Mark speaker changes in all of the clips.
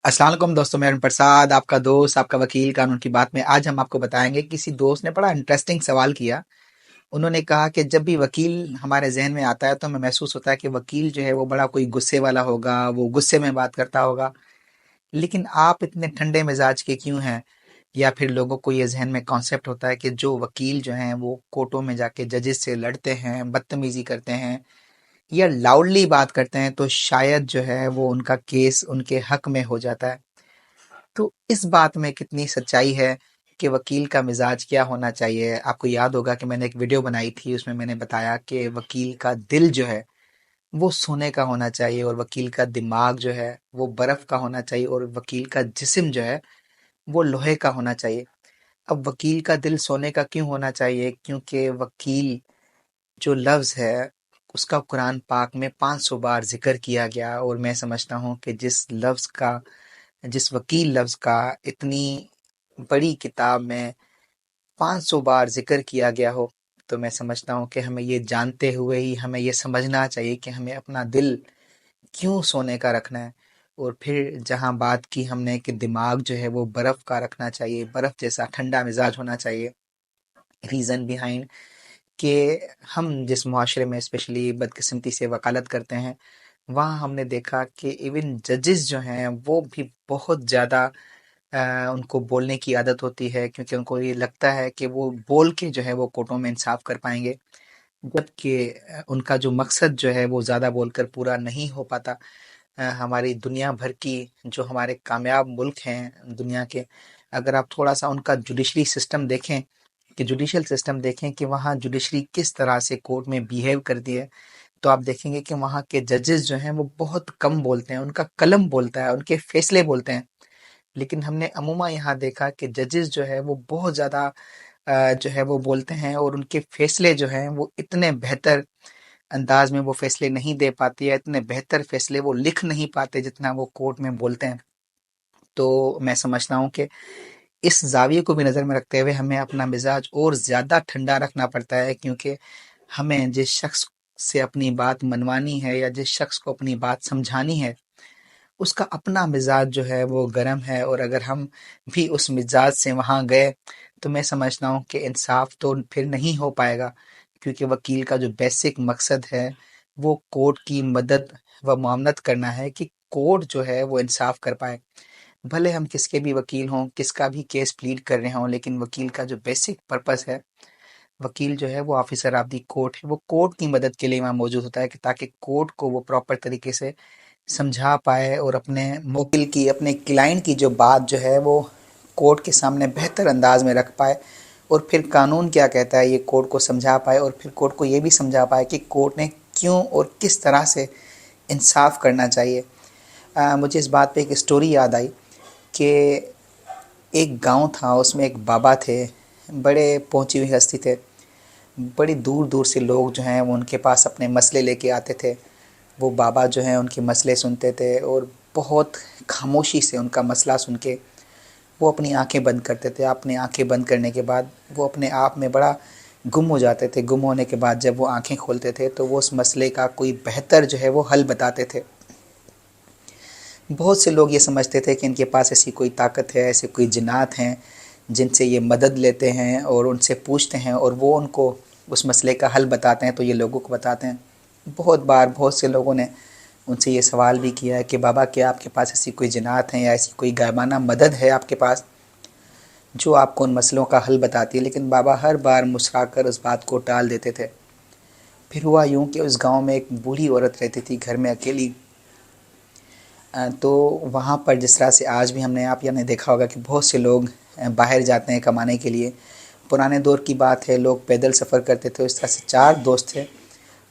Speaker 1: अस्सलाम वालेकुम दोस्तों, मैं अरुण प्रसाद, आपका दोस्त, आपका वकील कानून की बात में। आज हम आपको बताएंगे, किसी दोस्त ने बड़ा इंटरेस्टिंग सवाल किया। उन्होंने कहा कि जब भी वकील हमारे जहन में आता है तो हमें महसूस होता है कि वकील जो है वो बड़ा कोई गुस्से वाला होगा, वो गुस्से में बात करता होगा। लेकिन आप इतने ठंडे मिजाज के क्यों हैं? या फिर लोगों को ये जहन में कॉन्सेप्ट होता है कि जो वकील जो हैं वो कोर्टों में जाके जजेस से लड़ते हैं, बदतमीजी करते हैं या लाउडली बात करते हैं, तो शायद जो है वो उनका केस उनके हक में हो जाता है। तो इस बात में कितनी सच्चाई है कि वकील का मिजाज क्या होना चाहिए? आपको याद होगा कि मैंने एक वीडियो बनाई थी, उसमें मैंने बताया कि वकील का दिल जो है वो सोने का होना चाहिए और वकील का दिमाग जो है वो बर्फ का होना चाहिए और वकील का जिस्म जो है वो लोहे का होना चाहिए। अब वकील का दिल सोने का क्यों होना चाहिए? क्योंकि वकील जो लफ्ज़ है उसका कुरान पाक में 500 बार जिक्र किया गया, और मैं समझता हूँ कि जिस वकील लफ्ज़ का इतनी बड़ी किताब में 500 बार जिक्र किया गया हो, तो मैं समझता हूँ कि हमें ये जानते हुए ही हमें ये समझना चाहिए कि हमें अपना दिल क्यों सोने का रखना है। और फिर जहाँ बात की हमने कि दिमाग जो है वो बर्फ़ का रखना चाहिए, बर्फ़ जैसा ठंडा मिजाज होना चाहिए। रीज़न बिहाइंड कि हम जिस मुआशरे में स्पेशली बदकिस्मती से वकालत करते हैं, वहाँ हमने देखा कि इवन जजेस जो हैं वो भी बहुत ज़्यादा उनको बोलने की आदत होती है, क्योंकि उनको ये लगता है कि वो बोल के जो है वो कोर्टों में इंसाफ कर पाएंगे। जबकि उनका जो मकसद जो है वो ज़्यादा बोलकर पूरा नहीं हो पाता। हमारी दुनिया भर की जो हमारे कामयाब मुल्क हैं दुनिया के, अगर आप थोड़ा सा उनका जुडिशरी सिस्टम देखें, कि जुडिशल सिस्टम देखें कि वहाँ जुडिशरी किस तरह से कोर्ट में बिहेव करती है, तो आप देखेंगे कि वहाँ के जजेस जो हैं वो बहुत कम बोलते हैं, उनका कलम बोलता है, उनके फैसले बोलते हैं। लेकिन हमने अमूमा यहाँ देखा कि जजेस जो है वो बहुत ज़्यादा जो है वो बोलते हैं, और उनके फैसले जो हैं वो इतने बेहतर अंदाज में वो फैसले नहीं दे पाते, या इतने बेहतर फैसले वो लिख नहीं पाते जितना वो कोर्ट में बोलते हैं। तो मैं समझता हूँ कि इस ज़ाविये को भी नज़र में रखते हुए हमें अपना मिजाज और ज़्यादा ठंडा रखना पड़ता है, क्योंकि हमें जिस शख्स से अपनी बात मनवानी है या जिस शख्स को अपनी बात समझानी है, उसका अपना मिजाज जो है वो गर्म है। और अगर हम भी उस मिजाज से वहाँ गए, तो मैं समझता हूँ कि इंसाफ तो फिर नहीं हो पाएगा, क्योंकि वकील का जो बेसिक मकसद है वो कोर्ट की मदद व मुआवनत करना है, कि कोर्ट जो है वो इंसाफ कर पाए। भले हम किसके भी वकील हों, किसका भी केस प्लीड कर रहे हों, लेकिन वकील का जो बेसिक पर्पस है, वकील जो है वो ऑफिसर ऑफ दी कोर्ट है, वो कोर्ट की मदद के लिए वहाँ मौजूद होता है, कि ताकि कोर्ट को वो प्रॉपर तरीके से समझा पाए और अपने मुवक्किल की, अपने क्लाइंट की जो बात जो है वो कोर्ट के सामने बेहतर अंदाज में रख पाए, और फिर कानून क्या कहता है ये कोर्ट को समझा पाए, और फिर कोर्ट को ये भी समझा पाए कि कोर्ट ने क्यों और किस तरह से इंसाफ करना चाहिए। मुझे इस बात पे एक स्टोरी याद आई कि एक गांव था, उसमें एक बाबा थे, बड़े पहुंची हुई हस्ती थे। बड़ी दूर दूर से लोग जो हैं वो उनके पास अपने मसले लेके आते थे। वो बाबा जो हैं उनके मसले सुनते थे, और बहुत खामोशी से उनका मसला सुन के वो अपनी आंखें बंद करते थे। अपनी आंखें बंद करने के बाद वो अपने आप में बड़ा गुम हो जाते थे। गुम होने के बाद जब वो आंखें खोलते थे तो वो उस मसले का कोई बेहतर जो है वो हल बताते थे। बहुत से लोग ये समझते थे कि इनके पास ऐसी कोई ताकत है, ऐसे कोई जिन्नात हैं जिनसे ये मदद लेते हैं और उनसे पूछते हैं और वो उनको उस मसले का हल बताते हैं, तो ये लोगों को बताते हैं। बहुत बार बहुत से लोगों ने उनसे ये सवाल भी किया है कि बाबा, क्या आपके पास ऐसी कोई जिन्नात हैं या ऐसी कोई गायबाना मदद है आपके पास जो आपको उन मसलों का हल बताती है? लेकिन बाबा हर बार मुस्कुराकर उस बात को टाल देते थे। फिर हुआ यूँ कि उस गांव में एक बूढ़ी औरत रहती थी, घर में अकेली। तो वहाँ पर जिस तरह से आज भी हमने आप यानी देखा होगा कि बहुत से लोग बाहर जाते हैं कमाने के लिए। पुराने दौर की बात है, लोग पैदल सफ़र करते थे। इस तरह से 4 दोस्त थे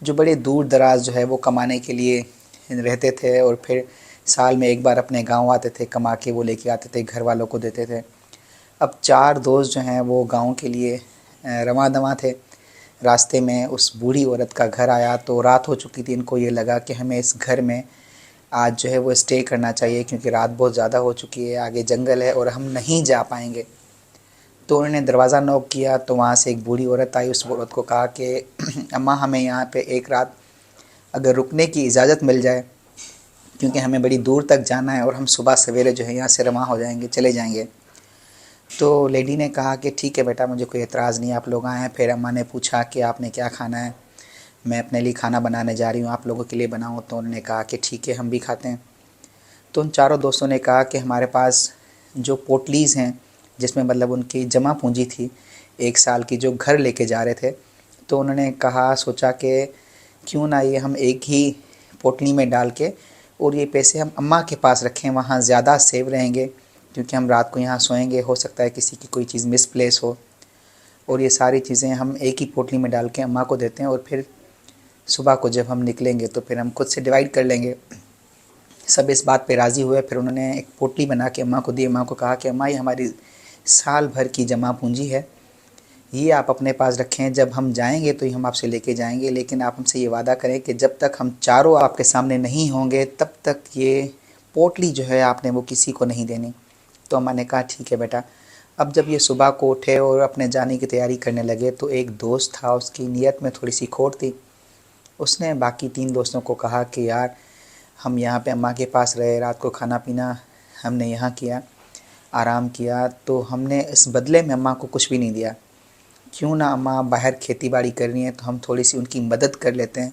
Speaker 1: जो बड़े दूर दराज जो है वो कमाने के लिए रहते थे, और फिर साल में एक बार अपने गांव आते थे, कमा के वो लेके आते थे, घर वालों को देते थे। अब 4 दोस्त जो हैं वो गांव के लिए रवां दवां थे। रास्ते में उस बूढ़ी औरत का घर आया तो रात हो चुकी थी। इनको ये लगा कि हमें इस घर में आज जो है वो स्टे करना चाहिए, क्योंकि रात बहुत ज़्यादा हो चुकी है, आगे जंगल है और हम नहीं जा पाएंगे। तो उन्होंने दरवाज़ा नॉक किया, तो वहाँ से एक बूढ़ी औरत आई। उस औरत को कहा कि अम्मा, हमें यहाँ पे एक रात अगर रुकने की इजाज़त मिल जाए क्योंकि हमें बड़ी दूर तक जाना है और हम सुबह सवेरे जो है यहाँ से रवाना हो जाएंगे, चले जाएंगे। तो लेडी ने कहा कि ठीक है बेटा, मुझे कोई एतराज़ नहीं, आप लोग आए हैं। फिर अम्मा ने पूछा कि आपने क्या खाना है। मैं अपने लिए खाना बनाने जा रही हूँ, आप लोगों के लिए बनाऊँ? तो उन्होंने कहा कि ठीक है, हम भी खाते हैं। तो उन चारों दोस्तों ने कहा कि हमारे पास जो पोटलीज़ हैं, जिसमें मतलब उनकी जमा पूंजी थी 1 साल की, जो घर लेके जा रहे थे, तो उन्होंने कहा, सोचा कि क्यों ना ये हम एक ही पोटली में डाल के और ये पैसे हम अम्मा के पास रखें, वहाँ ज़्यादा सेव रहेंगे, क्योंकि हम रात को यहाँ सोएंगे, हो सकता है किसी की कोई चीज़ मिसप्लेस हो। और ये सारी चीज़ें हम एक ही पोटली में डाल के अम्मा को देते हैं और फिर सुबह को जब हम निकलेंगे तो फिर हम खुद से डिवाइड कर लेंगे। सब इस बात पे राज़ी हुए। फिर उन्होंने एक पोटली बना के अम्मा को दी। अम्मा को कहा कि अम्मा, ये हमारी साल भर की जमा पूंजी है, ये आप अपने पास रखें, जब हम जाएंगे तो ये हम आपसे लेके जाएंगे, लेकिन आप हमसे ये वादा करें कि जब तक हम चारों आपके सामने नहीं होंगे तब तक ये पोटली जो है आपने वो किसी को नहीं देनी। तो अम्मा ने कहा ठीक है बेटा। अब जब ये सुबह को उठे और अपने जाने की तैयारी करने लगे तो एक दोस्त था, उसकी नीयत में थोड़ी सी खोट थी। उसने बाकी 3 दोस्तों को कहा कि यार, हम यहाँ पे अम्मा के पास रहे, रात को खाना पीना हमने यहाँ किया, आराम किया, तो हमने इस बदले में अम्मा को कुछ भी नहीं दिया। क्यों ना अम्मा बाहर खेती बाड़ी कर रही हैं तो हम थोड़ी सी उनकी मदद कर लेते हैं,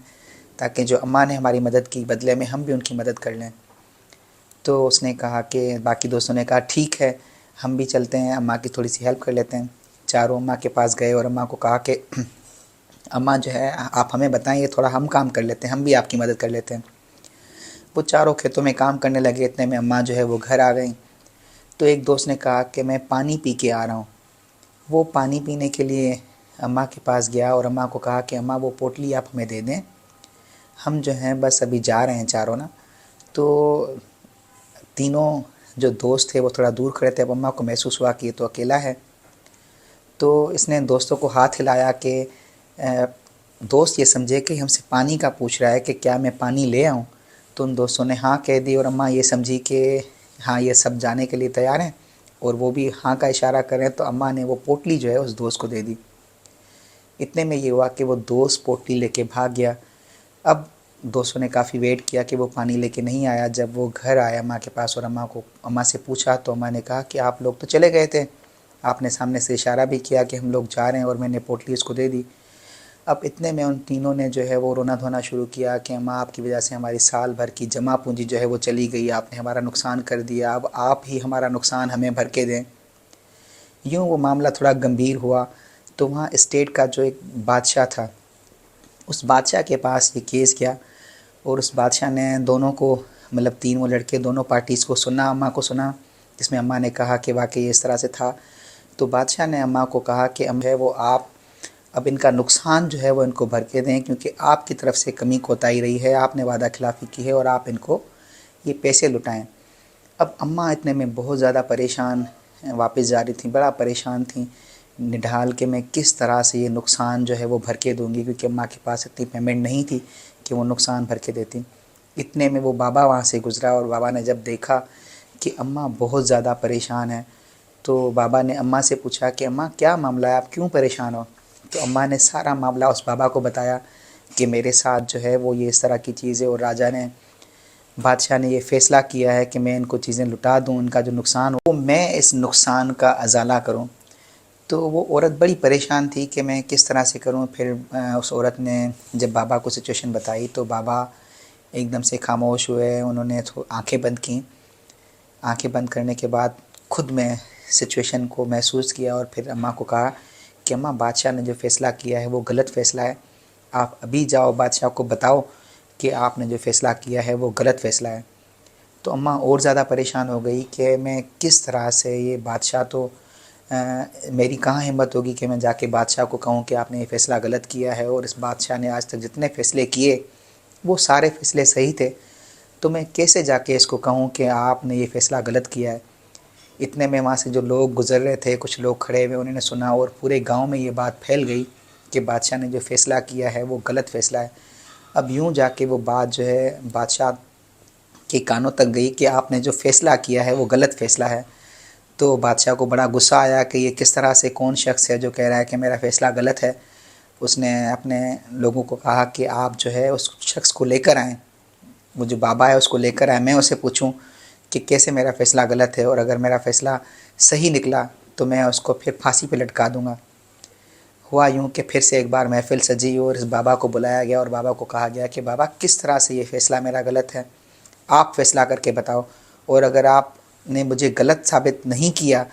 Speaker 1: ताकि जो अम्मा ने हमारी मदद की बदले में हम भी उनकी मदद कर लें। तो उसने कहा कि बाकी दोस्तों ने कहा ठीक है, हम भी चलते हैं, अम्मा की थोड़ी सी हेल्प कर लेते हैं। चारों अम्मा के पास गए और अम्मा को कहा कि अम्मा जो है, आप हमें बताएं, ये थोड़ा हम काम कर लेते हैं, हम भी आपकी मदद कर लेते हैं। वो चारों खेतों में काम करने लगे। इतने में अम्मा जो है वो घर आ गई। तो एक दोस्त ने कहा कि मैं पानी पी के आ रहा हूँ। वो पानी पीने के लिए अम्मा के पास गया और अम्मा को कहा कि अम्मा, वो पोटली आप हमें दे दें, हम जो हैं बस अभी जा रहे हैं चारों ना। तो तीनों जो दोस्त थे वो थोड़ा दूर खड़े थे। अब अम्मा को महसूस हुआ कि ये तो अकेला है। तो इसने दोस्तों को हाथ हिलाया कि दोस्त ये समझे कि हमसे पानी का पूछ रहा है कि क्या मैं पानी ले आऊँ। तो उन दोस्तों ने हाँ कह दी और अम्मा ये समझी कि हाँ, ये सब जाने के लिए तैयार हैं और वो भी हाँ का इशारा करें। तो अम्मा ने वो पोटली जो है उस दोस्त को दे दी। इतने में ये हुआ कि वो दोस्त पोटली लेके भाग गया। अब दोस्तों ने काफ़ी वेट किया कि वो पानी लेके नहीं आया। जब वो घर आया अम्मा के पास और अम्मा से पूछा तो अम्मा ने कहा कि आप लोग तो चले गए थे, आपने सामने से इशारा भी किया कि हम लोग जा रहे हैं और मैंने पोटली उसको दे दी। अब इतने में उन तीनों ने जो है वो रोना धोना शुरू किया कि अम्मा, आपकी वजह से हमारी साल भर की जमा पूंजी जो है वो चली गई, आपने हमारा नुकसान कर दिया, अब आप ही हमारा नुकसान हमें भर के दें। यूँ वो मामला थोड़ा गंभीर हुआ। तो वहाँ स्टेट का जो एक बादशाह था, उस बादशाह के पास ये केस गया और उस बादशाह ने दोनों को, मतलब 3 वो लड़के, दोनों पार्टीज़ को सुना, अम्मा को सुना, जिसमें अम्मा ने कहा कि वाकई इस तरह से था। तो बादशाह ने अम्मा को कहा कि अम्मा है वो, आप अब इनका नुकसान जो है वो इनको भर के दें, क्योंकि आपकी तरफ से कमी कोताही रही है, आपने वादा खिलाफ़ी की है और आप इनको ये पैसे लुटाएं। अब अम्मा इतने में बहुत ज़्यादा परेशान वापस जा रही थी, बड़ा परेशान थी, निढाल के मैं किस तरह से ये नुकसान जो है वो भर के दूँगी, क्योंकि अम्मा के पास इतनी पेमेंट नहीं थी कि वो नुकसान भर के देती। इतने में वो बाबा वहाँ से गुज़रा और बाबा ने जब देखा कि अम्मा बहुत ज़्यादा परेशान है, तो बाबा ने अम्मा से पूछा कि अम्मा, क्या मामला है, आप क्यों परेशान हो? तो अम्मा ने सारा मामला उस बाबा को बताया कि मेरे साथ जो है वो ये इस तरह की चीज़ें, और राजा ने, बादशाह ने ये फ़ैसला किया है कि मैं इनको चीज़ें लुटा दूँ, इनका जो नुकसान हो मैं इस नुकसान का अज़ाला करूँ। तो वो औरत बड़ी परेशान थी कि मैं किस तरह से करूँ। फिर उस औरत ने जब बाबा को सिचुएशन बताई तो बाबा एकदम से खामोश हुए। उन्होंने आंखें बंद की। आंखें बंद करने के बाद खुद में सिचुएशन को महसूस किया और फिर अम्मा को कहा कि अम्मा, बादशाह ने जो फ़ैसला किया है वो गलत फ़ैसला है, आप अभी जाओ बादशाह को बताओ कि आपने जो फ़ैसला किया है वो गलत फ़ैसला है। तो अम्मा और ज़्यादा परेशान हो गई कि मैं किस तरह से, ये बादशाह तो मेरी कहाँ हिम्मत होगी कि मैं जाके बादशाह को कहूँ कि आपने ये फ़ैसला गलत किया है, और इस बादशाह ने आज तक जितने फ़ैसले किए वो सारे फ़ैसले सही थे, तो मैं कैसे जाके इसको कहूँ कि आपने ये फ़ैसला गलत किया है। इतने में वहाँ से जो लोग गुज़र रहे थे, कुछ लोग खड़े हुए, उन्होंने सुना और पूरे गांव में ये बात फैल गई कि बादशाह ने जो फ़ैसला किया है वो गलत फ़ैसला है। अब यूँ जाके वो बात जो है बादशाह के कानों तक गई कि आपने जो फ़ैसला किया है वो गलत फ़ैसला है। तो बादशाह को बड़ा गुस्सा आया कि ये किस तरह से, कौन शख्स है जो कह रहा है कि मेरा फ़ैसला गलत है। उसने अपने लोगों को कहा कि आप जो है उस शख्स को लेकर आएँ वो जो बाबा है उसको लेकर आए, मैं उससे पूछूं कि कैसे मेरा फ़ैसला गलत है, और अगर मेरा फ़ैसला सही निकला तो मैं उसको फिर फांसी पे लटका दूंगा। हुआ यूँ कि फिर से एक बार महफ़िल सजी और इस बाबा को बुलाया गया और बाबा को कहा गया कि बाबा, किस तरह से ये फ़ैसला मेरा गलत है, आप फ़ैसला करके बताओ, और अगर आपने मुझे गलत साबित नहीं किया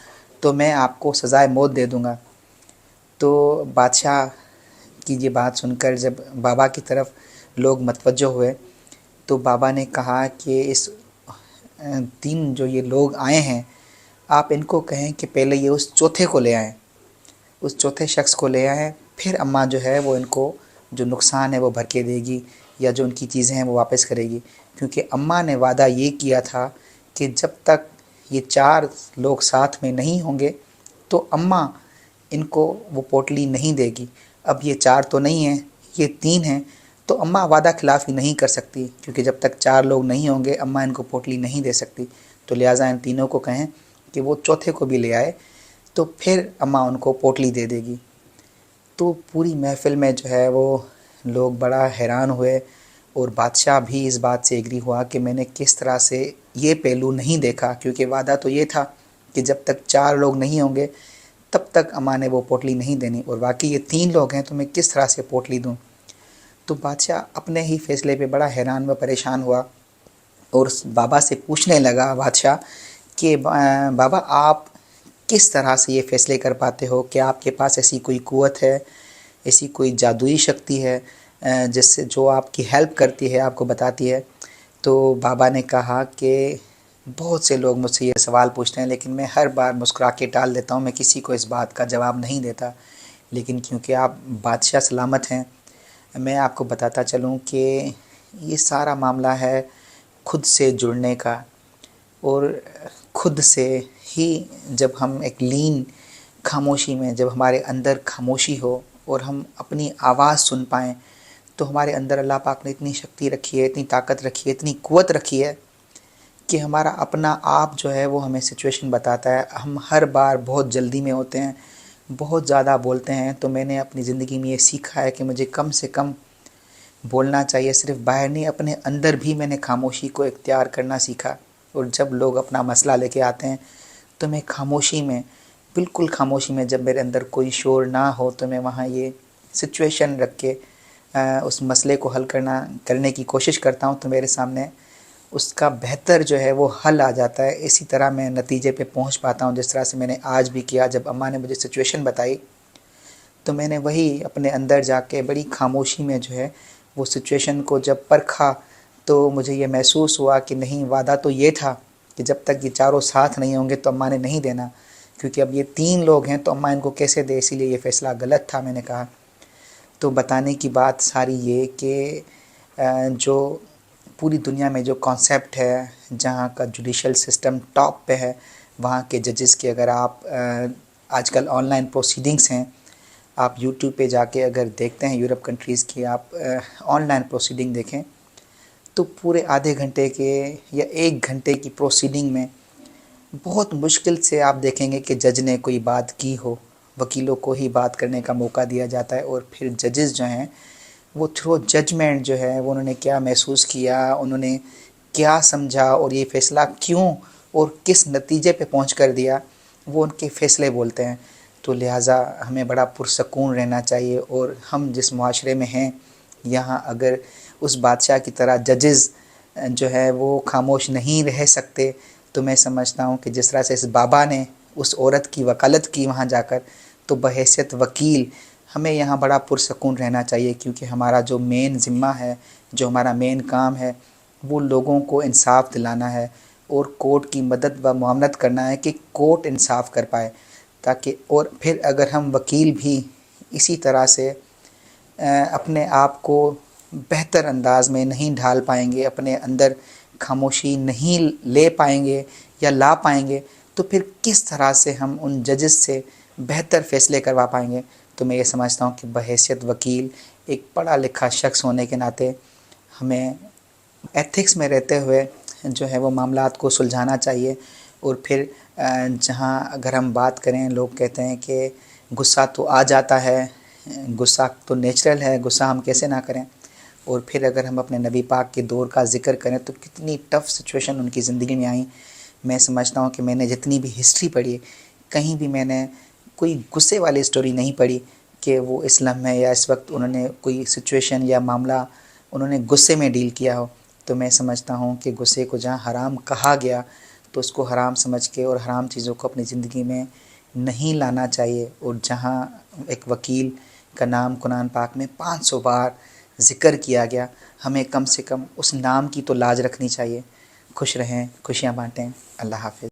Speaker 1: तो मैं आपको सज़ाए मौत दे दूंगा। तो बादशाह की ये बात सुनकर जब बाबा की तरफ लोग मतवज्जो हुए, तो बाबा ने कहा कि इस 3 जो ये लोग आए हैं, आप इनको कहें कि पहले ये उस चौथे को ले आएँ, उस चौथे शख्स को ले आएँ, फिर अम्मा जो है वो इनको जो नुकसान है वो भर के देगी, या जो उनकी चीज़ें हैं वो वापस करेगी। क्योंकि अम्मा ने वादा ये किया था कि जब तक ये 4 लोग साथ में नहीं होंगे तो अम्मा इनको वो पोटली नहीं देगी। अब ये 4 तो नहीं हैं, ये 3 हैं, तो अम्मा वादा खिलाफ़ी नहीं कर सकती, क्योंकि जब तक 4 लोग नहीं होंगे अम्मा इनको पोटली नहीं दे सकती। तो लिहाजा इन तीनों को कहें कि वो चौथे को भी ले आए, तो फिर अम्मा उनको पोटली दे देगी। तो पूरी महफ़िल में जो है वो लोग बड़ा हैरान हुए, और बादशाह भी इस बात से एग्री हुआ कि मैंने किस तरह से ये पहलू नहीं देखा, क्योंकि वादा तो ये था कि जब तक 4 लोग नहीं होंगे तब तक अम्मा ने वो पोटली नहीं देनी, और बाकी ये 3 लोग हैं तो मैं किस तरह से पोटली दूँ। तो बादशाह अपने ही फ़ैसले पे बड़ा हैरान व परेशान हुआ, और उस बाबा से पूछने लगा बादशाह कि बाबा, आप किस तरह से ये फ़ैसले कर पाते हो? क्या आपके पास ऐसी कोई क़ुव्वत है, ऐसी कोई जादुई शक्ति है जिससे जो आपकी हेल्प करती है, आपको बताती है? तो बाबा ने कहा कि बहुत से लोग मुझसे ये सवाल पूछते हैं, लेकिन मैं हर बार मुस्कुरा के टाल देता हूँ, मैं किसी को इस बात का जवाब नहीं देता। लेकिन क्योंकि आप बादशाह सलामत हैं, मैं आपको बताता चलूँ कि ये सारा मामला है खुद से जुड़ने का, और खुद से ही जब हम एक लीन खामोशी में, जब हमारे अंदर खामोशी हो और हम अपनी आवाज़ सुन पाएँ, तो हमारे अंदर अल्लाह पाक ने इतनी शक्ति रखी है, इतनी ताकत रखी है, इतनी क़ुव्वत रखी है कि हमारा अपना आप जो है वो हमें सिचुएशन बताता है। हम हर बार बहुत जल्दी में होते हैं, बहुत ज़्यादा बोलते हैं। तो मैंने अपनी ज़िंदगी में ये सीखा है कि मुझे कम से कम बोलना चाहिए, सिर्फ बाहर नहीं, अपने अंदर भी मैंने खामोशी को इख्तियार करना सीखा। और जब लोग अपना मसला लेके आते हैं तो मैं खामोशी में, बिल्कुल खामोशी में, जब मेरे अंदर कोई शोर ना हो, तो मैं वहाँ ये सिचुएशन रख के उस मसले को हल करने की कोशिश करता हूँ, तो मेरे सामने उसका बेहतर जो है वो हल आ जाता है। इसी तरह मैं नतीजे पे पहुँच पाता हूँ, जिस तरह से मैंने आज भी किया। जब अम्मा ने मुझे सिचुएशन बताई तो मैंने वही अपने अंदर जाके बड़ी खामोशी में जो है वो सिचुएशन को जब परखा, तो मुझे ये महसूस हुआ कि नहीं, वादा तो ये था कि जब तक ये चारों साथ नहीं होंगे तो अम्मा ने नहीं देना, क्योंकि अब ये 3 लोग हैं तो अम्मा इनको कैसे दे, इसीलिए ये फ़ैसला गलत था, मैंने कहा। तो बताने की बात सारी ये कि जो पूरी दुनिया में जो कॉन्सेप्ट है, जहाँ का जुडिशल सिस्टम टॉप पे है, वहाँ के जजेस की अगर आप आजकल ऑनलाइन प्रोसीडिंग्स हैं, आप यूट्यूब पे जाके अगर देखते हैं यूरोप कंट्रीज़ की आप ऑनलाइन प्रोसीडिंग देखें, तो पूरे आधे घंटे के या 1 घंटे की प्रोसीडिंग में बहुत मुश्किल से आप देखेंगे कि जज ने कोई बात की हो। वकीलों को ही बात करने का मौका दिया जाता है, और फिर जजेस जो हैं वो थ्रू जजमेंट जो है वो उन्होंने क्या महसूस किया, उन्होंने क्या समझा, और ये फ़ैसला क्यों और किस नतीजे पे पहुँच कर दिया, वो उनके फ़ैसले बोलते हैं। तो लिहाजा हमें बड़ा पुरसकून रहना चाहिए, और हम जिस मुआशरे में हैं यहाँ अगर उस बादशाह की तरह जजेस जो है वो खामोश नहीं रह सकते, तो मैं समझता हूँ कि जिस तरह से इस बाबा ने उस औरत की वकालत की वहाँ जाकर, तो बहैसियत वकील हमें यहाँ बड़ा पुरसकून रहना चाहिए, क्योंकि हमारा जो मेन ज़िम्मा है, जो हमारा मेन काम है, वो लोगों को इंसाफ दिलाना है और कोर्ट की मदद व मुआवनत करना है कि कोर्ट इंसाफ कर पाए। ताकि और फिर अगर हम वकील भी इसी तरह से अपने आप को बेहतर अंदाज में नहीं ढाल पाएंगे, अपने अंदर खामोशी नहीं ले पाएंगे या ला पाएंगे, तो फिर किस तरह से हम उन जजेस से बेहतर फ़ैसले करवा पाएंगे। तो मैं ये समझता हूँ कि बहैसियत वकील, एक पढ़ा लिखा शख्स होने के नाते, हमें एथिक्स में रहते हुए जो है वो मामलात को सुलझाना चाहिए। और फिर जहाँ अगर हम बात करें, लोग कहते हैं कि गुस्सा तो आ जाता है, गुस्सा तो नेचुरल है, गुस्सा हम कैसे ना करें। और फिर अगर हम अपने नबी पाक के दौर का ज़िक्र करें तो कितनी टफ़ सिचुएशन उनकी ज़िंदगी में आई। मैं समझता हूँ कि मैंने जितनी भी हिस्ट्री पढ़ी है, कहीं भी मैंने कोई गुस्से वाली स्टोरी नहीं पढ़ी कि वो इस्लाम में या इस वक्त उन्होंने कोई सिचुएशन या मामला उन्होंने गुस्से में डील किया हो। तो मैं समझता हूँ कि गुस्से को जहाँ हराम कहा गया तो उसको हराम समझ के और हराम चीज़ों को अपनी ज़िंदगी में नहीं लाना चाहिए। और जहाँ एक वकील का नाम कुरान पाक में 500 बार ज़िक्र किया गया, हमें कम से कम उस नाम की तो लाज रखनी चाहिए। खुश रहें, खुशियाँ बाँटें। अल्लाह हाफ़िज़।